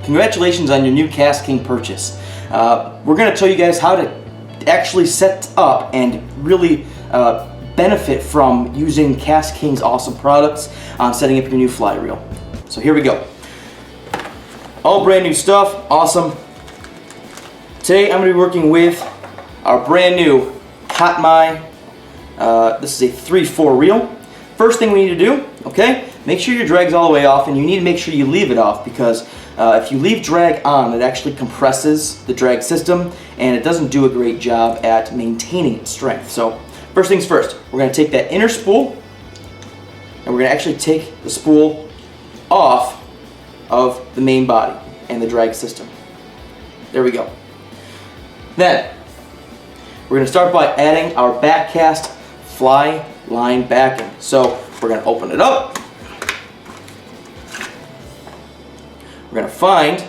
Congratulations on your new KastKing purchase. We're going to show you guys how to actually set up and really benefit from using KastKing's awesome products on setting up your new fly reel. So here we go. All brand new stuff, awesome. Today I'm going to be working with our brand new KastKing. This is a 3/4 reel. First thing we need to do, okay, make sure your drag's all the way off, and you need to make sure you leave it off, because if you leave drag on, it actually compresses the drag system and it doesn't do a great job at maintaining its strength. So first things first, we're going to take that inner spool and we're going to actually take the spool off of the main body and the drag system. There we go. Then we're going to start by adding our baitcast fly line backing. So we're going to open it up. We're going to find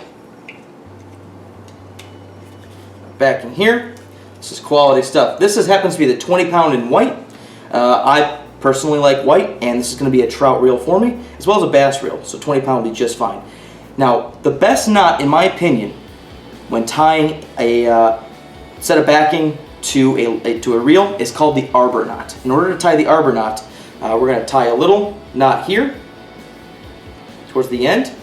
backing here. This is quality stuff. This happens to be the 20-pound in white. I personally like white, and this is going to be a trout reel for me, as well as a bass reel, so 20-pound will be just fine. Now, the best knot, in my opinion, when tying a set of backing to a reel is called the Arbor Knot. In order to tie the Arbor Knot, we're going to tie a little knot here towards the end.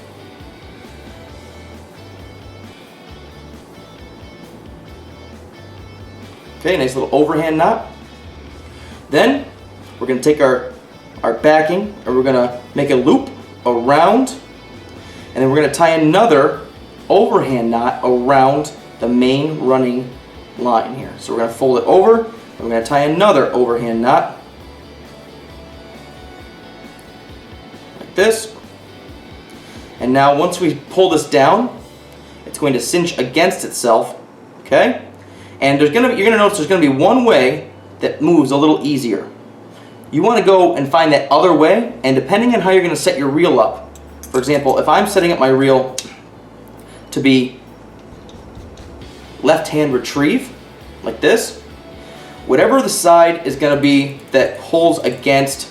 Okay, nice little overhand knot. Then we're going to take our backing and we're going to make a loop around, and then we're going to tie another overhand knot around the main running line here. So we're going to fold it over and we're going to tie another overhand knot like this. And now once we pull this down, it's going to cinch against itself, okay? And you're going to notice there's going to be one way that moves a little easier. You want to go and find that other way, and depending on how you're going to set your reel up. For example, if I'm setting up my reel to be left-hand retrieve, like this, whatever the side is going to be that pulls against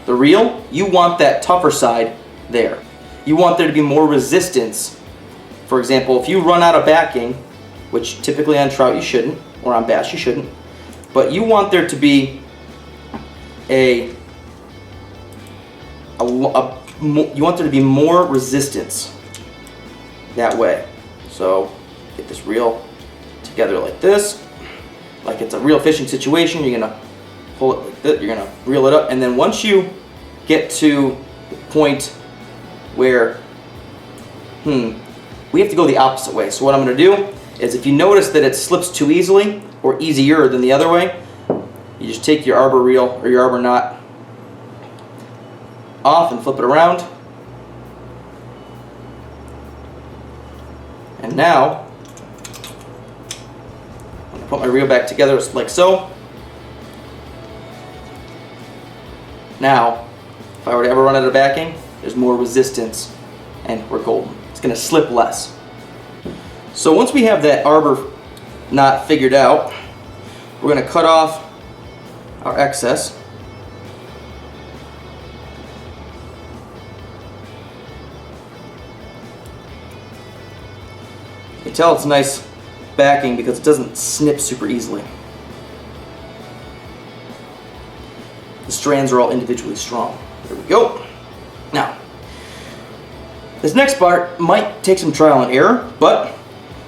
the reel, you want that tougher side there. You want there to be more resistance. For example, if you run out of backing, which typically on trout you shouldn't, or on bass you shouldn't, but you want there to be you want there to be more resistance that way. So get this reel together like this, like it's a real fishing situation. You're gonna pull it like this, you're gonna reel it up, and then once you get to the point where we have to go the opposite way. So what I'm gonna do is, if you notice that it slips too easily or easier than the other way, you just take your arbor reel or your arbor knot off and flip it around. And now I'm going to put my reel back together like so. Now, if I were to ever run out of backing, there's more resistance and we're golden. It's going to slip less. So once we have that arbor knot figured out, we're going to cut off our excess. You can tell it's nice backing because it doesn't snip super easily. The strands are all individually strong. There we go. Now, this next part might take some trial and error, but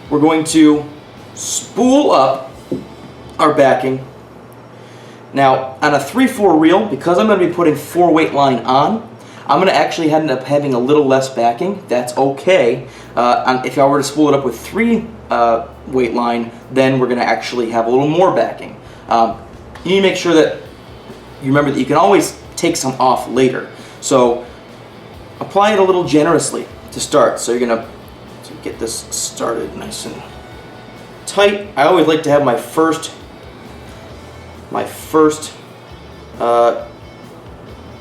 we're going to spool up our backing. Now, on a 3/4 reel, because I'm going to be putting 4-weight line on, I'm going to actually end up having a little less backing. That's okay. If I were to spool it up with 3-weight line, then we're going to actually have a little more backing. You need to make sure that you remember that you can always take some off later. So apply it a little generously to start. So you're going to get this started nice and tight. I always like to have my first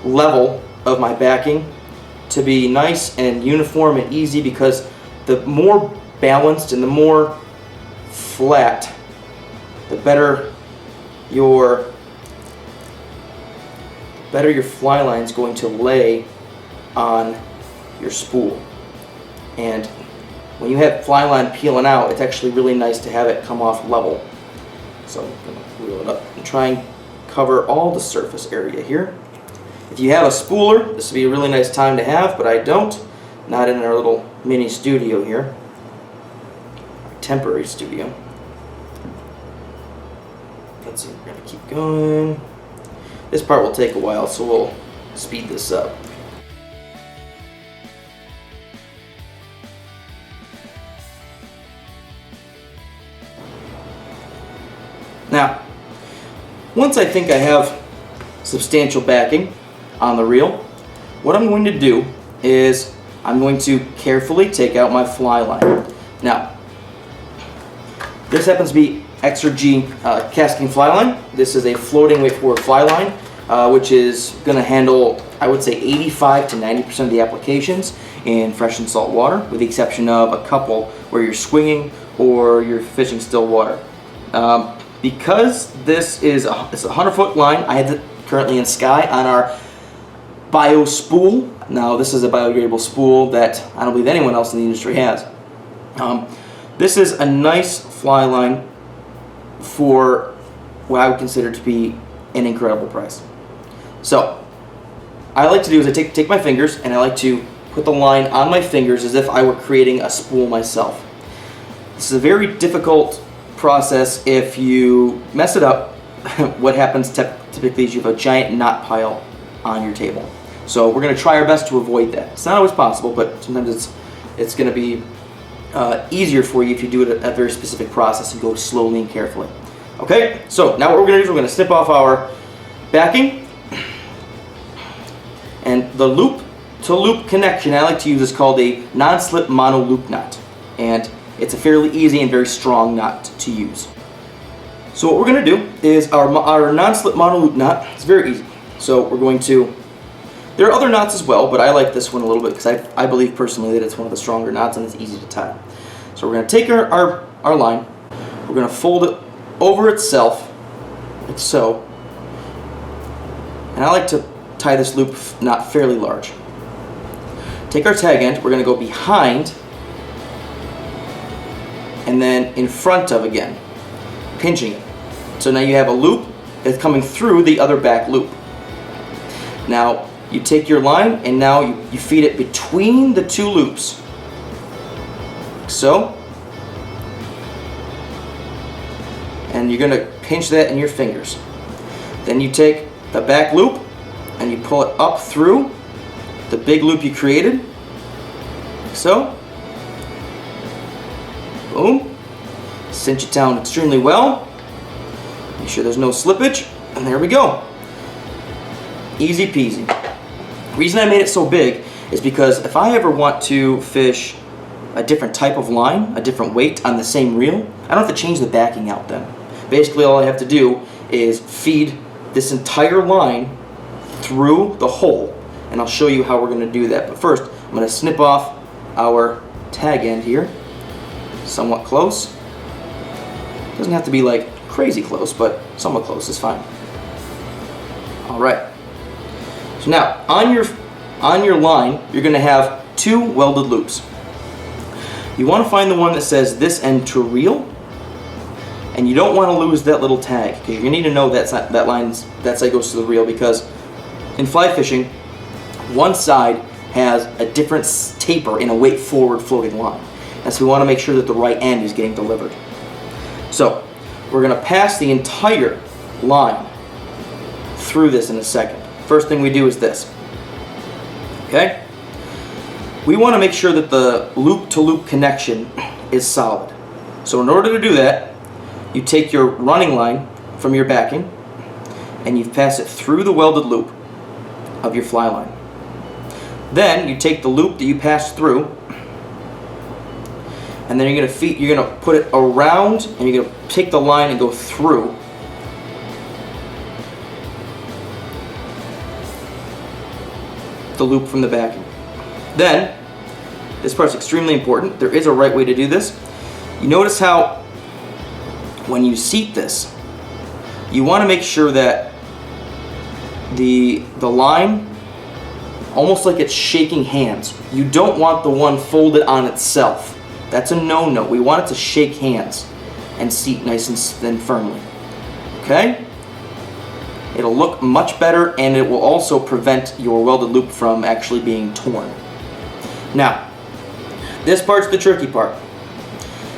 level of my backing to be nice and uniform and easy, because the more balanced and the more flat, the better your fly line is going to lay on your spool. And when you have fly line peeling out, it's actually really nice to have it come off level. So I'm going to wheel it up and try and cover all the surface area here. If you have a spooler, this would be a really nice time to have, but I don't. Not in our little mini studio here. Temporary studio. Let's see, we're going to keep going. This part will take a while, so we'll speed this up. Now, once I think I have substantial backing on the reel, what I'm going to do is I'm going to carefully take out my fly line. Now, this happens to be XRG KastKing fly line. This is a floating weight forward fly line, which is going to handle, I would say, 85 to 90% of the applications in fresh and salt water, with the exception of a couple where you're swinging or you're fishing still water. Because this is a 100-foot line, I have it currently in Sky on our Bio Spool. Now, this is a biodegradable spool that I don't believe anyone else in the industry has. This is a nice fly line for what I would consider to be an incredible price. So, what I like to do is I take my fingers and I like to put the line on my fingers as if I were creating a spool myself. This is a very difficult process. If you mess it up, what happens typically is you have a giant knot pile on your table. So we're going to try our best to avoid that. It's not always possible, but sometimes it's going to be easier for you if you do it a very specific process and go slowly and carefully. Okay, so now what we're going to do is we're going to snip off our backing, and the loop-to-loop connection I like to use is called a non-slip mono loop knot, and it's a fairly easy and very strong knot to use. So what we're going to do is our non-slip mono loop knot. It's very easy. So we're going to, there are other knots as well, but I like this one a little bit because I believe personally that it's one of the stronger knots and it's easy to tie. So we're going to take our line, we're going to fold it over itself, like so, and I like to tie this loop knot fairly large. Take our tag end, we're going to go behind and then in front of again, pinching it. So now you have a loop that's coming through the other back loop. Now you take your line and now you feed it between the two loops, like so, and you're going to pinch that in your fingers. Then you take the back loop and you pull it up through the big loop you created, like so. Boom. Cinch it down extremely well. Make sure there's no slippage, and there we go. Easy peasy. The reason I made it so big is because if I ever want to fish a different type of line, a different weight on the same reel, I don't have to change the backing out then. Basically all I have to do is feed this entire line through the hole, and I'll show you how we're going to do that. But first, I'm going to snip off our tag end here. Somewhat close. Doesn't have to be like crazy close, but somewhat close is fine. Alright. So now on your line you're going to have two welded loops. You want to find the one that says this end to reel, and you don't want to lose that little tag because you need to know that side goes to the reel, because in fly fishing one side has a different taper in a weight forward floating line. And so we want to make sure that the right end is getting delivered. So we're going to pass the entire line through this in a second. First thing we do is this. Okay? We want to make sure that the loop-to-loop connection is solid. So in order to do that, you take your running line from your backing and you pass it through the welded loop of your fly line. Then you take the loop that you passed through, and then you're gonna put it around, and you're gonna take the line and go through the loop from the backing. Then, this part's extremely important. There is a right way to do this. You notice how when you seat this, you want to make sure that the line, almost like it's shaking hands. You don't want the one folded on itself. That's a no-no. We want it to shake hands and seat nice and firmly. Okay? It'll look much better, and it will also prevent your welded loop from actually being torn. Now, this part's the tricky part.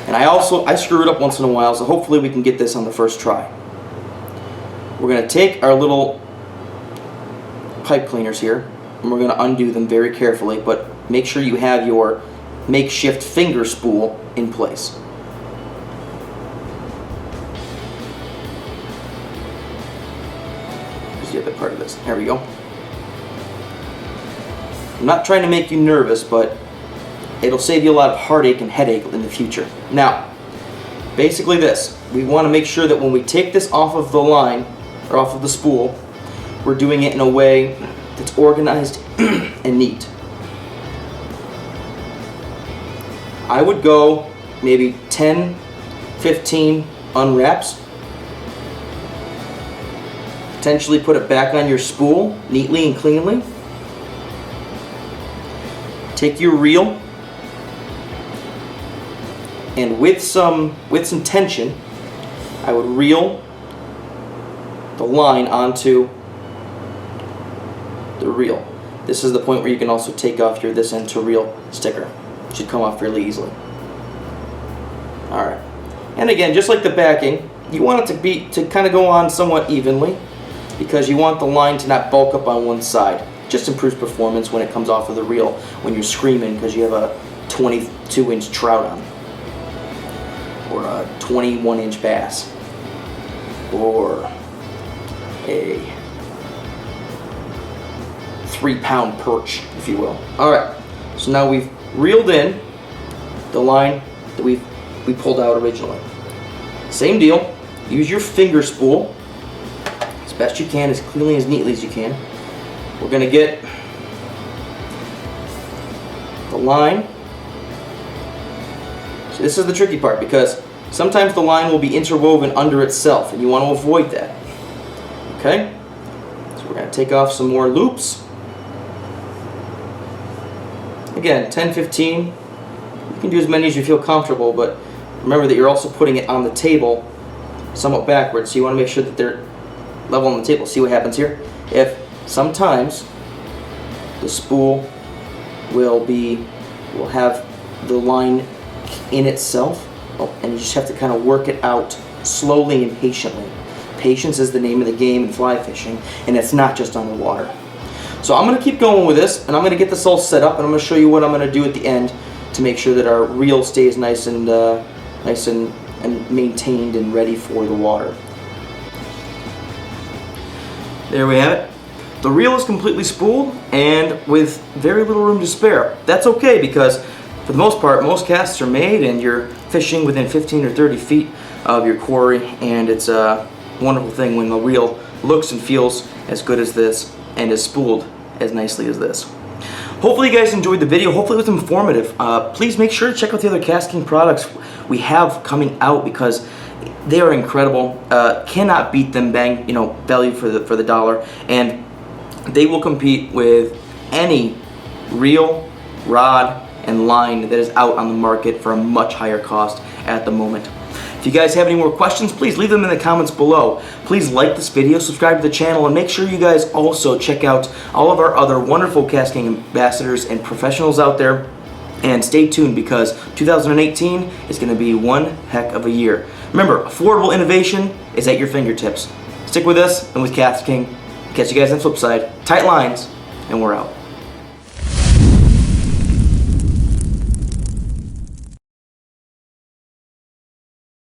And I screw it up once in a while, so hopefully we can get this on the first try. We're going to take our little pipe cleaners here, and we're going to undo them very carefully, but make sure you have your makeshift finger spool in place. Here's the other part of this. There we go. I'm not trying to make you nervous, but it'll save you a lot of heartache and headache in the future. Now, basically this. We want to make sure that when we take this off of the line, or off of the spool, we're doing it in a way that's organized and neat. I would go maybe 10, 15 unwraps. Potentially put it back on your spool neatly and cleanly. Take your reel, and with some tension, I would reel the line onto the reel. This is the point where you can also take off your this end to reel sticker. It should come off fairly easily. Alright. And again, just like the backing, you want it to kind of go on somewhat evenly, because you want the line to not bulk up on one side. Just improves performance when it comes off of the reel when you're screaming because you have a 22-inch trout on, or a 21-inch bass, or a 3-pound perch, if you will. Alright, so now we've reeled in the line that we pulled out originally. Same deal, use your finger spool as best you can, as cleanly, as neatly as you can. We're going to get the line. So this is the tricky part, because sometimes the line will be interwoven under itself, and you want to avoid that. Okay? So we're going to take off some more loops. Again, 10, 15. You can do as many as you feel comfortable, but remember that you're also putting it on the table somewhat backwards, so you want to make sure that they're level on the table. See what happens here? If sometimes the spool will have the line in itself, and you just have to kind of work it out slowly and patiently. Patience is the name of the game in fly fishing, and it's not just on the water. So I'm going to keep going with this, and I'm going to get this all set up, and I'm going to show you what I'm going to do at the end to make sure that our reel stays nice and maintained and ready for the water. There we have it. The reel is completely spooled and with very little room to spare. That's okay, because for the most part, most casts are made and you're fishing within 15 or 30 feet of your quarry, and it's a wonderful thing when the reel looks and feels as good as this and is spooled as nicely as this. Hopefully you guys enjoyed the video. Hopefully it was informative. Please make sure to check out the other KastKing products we have coming out, because they are incredible. Cannot beat them. Bang, value for the dollar, and they will compete with any reel, rod, and line that is out on the market for a much higher cost at the moment. If you guys have any more questions, please leave them in the comments below. Please like this video, subscribe to the channel, and make sure you guys also check out all of our other wonderful KastKing ambassadors and professionals out there. And stay tuned, because 2018 is going to be one heck of a year. Remember, affordable innovation is at your fingertips. Stick with us and with KastKing. Catch you guys on the flip side. Tight lines, and we're out.